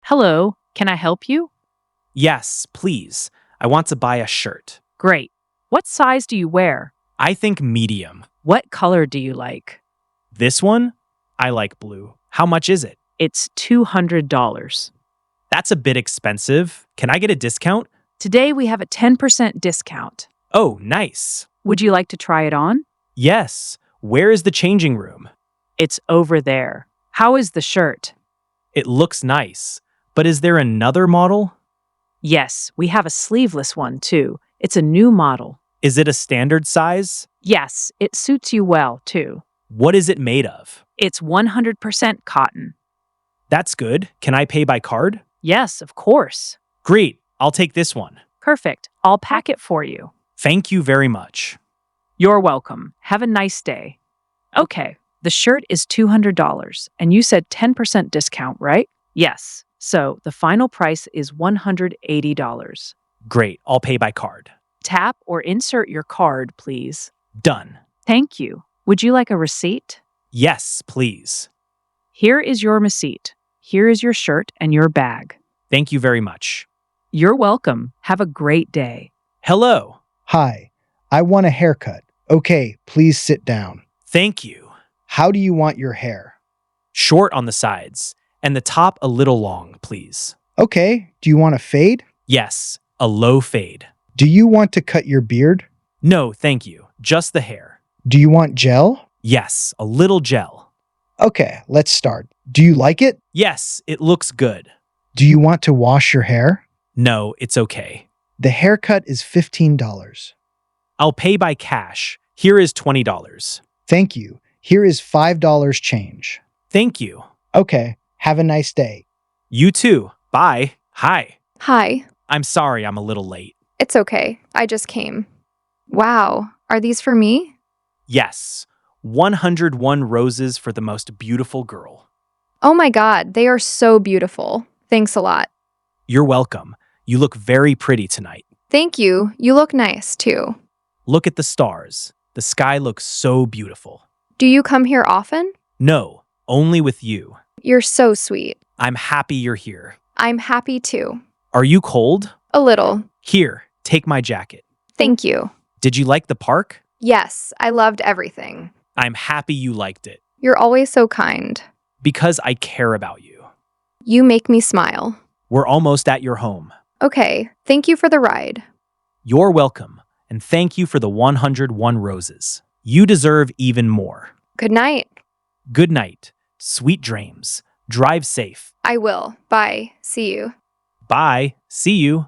Hello, can I help you? Yes, please. I want to buy a shirt. Great. What size do you wear? I think medium. What color do you like? This one? I like blue. How much is it? It's $200. That's a bit expensive. Can I get a discount? Today we have a 10% discount. Oh, nice. Would you like to try it on? Yes. Where is the changing room? It's over there. How is the shirt? It looks nice. But is there another model? Yes, we have a sleeveless one too. It's a new model. Is it a standard size? Yes, it suits you well too. What is it made of? It's 100% cotton. That's good. Can I pay by card? Yes, of course. Great. I'll take this one. Perfect. I'll pack it for you. Thank you very much. You're welcome. Have a nice day. Okay, the shirt is $200, and you said 10% discount, right? Yes. So the final price is $180. Great. I'll pay by card. Tap or insert your card, please. Done. Thank you. Would you like a receipt? Yes, please. Here is your receipt. Here is your shirt and your bag. Thank you very much. You're welcome. Have a great day. Hello. Hi, I want a haircut. Okay, please sit down. Thank you. How do you want your hair? Short on the sides, and the top a little long, please. Okay, do you want a fade? Yes, a low fade. Do you want to cut your beard? No, thank you. Just the hair. Do you want gel? Yes, a little gel. Okay, let's start. Do you like it? Yes, it looks good. Do you want to wash your hair? No, it's okay. The haircut is $15. I'll pay by cash. Here is $20. Thank you. Here is $5 change. Thank you. Okay, have a nice day. You too. Bye. Hi. Hi. I'm sorry I'm a little late. It's okay. I just came. Wow. Are these for me? Yes, 101 roses for the most beautiful girl. Oh my God. They are so beautiful. Thanks a lot. You're welcome. You look very pretty tonight. Thank you. You look nice too. Look at the stars. The sky looks so beautiful. Do you come here often? No, only with you. You're so sweet. I'm happy you're here. I'm happy too. Are you cold? A little. Here, take my jacket. Thank you. Did you like the park? Yes, I loved everything. I'm happy you liked it. You're always so kind. Because I care about you. You make me smile. We're almost at your home. Okay, thank you for the ride. You're welcome, and thank you for the 101 roses. You deserve even more. Good night. Good night. Sweet dreams. Drive safe. I will. Bye. See you. Bye. See you.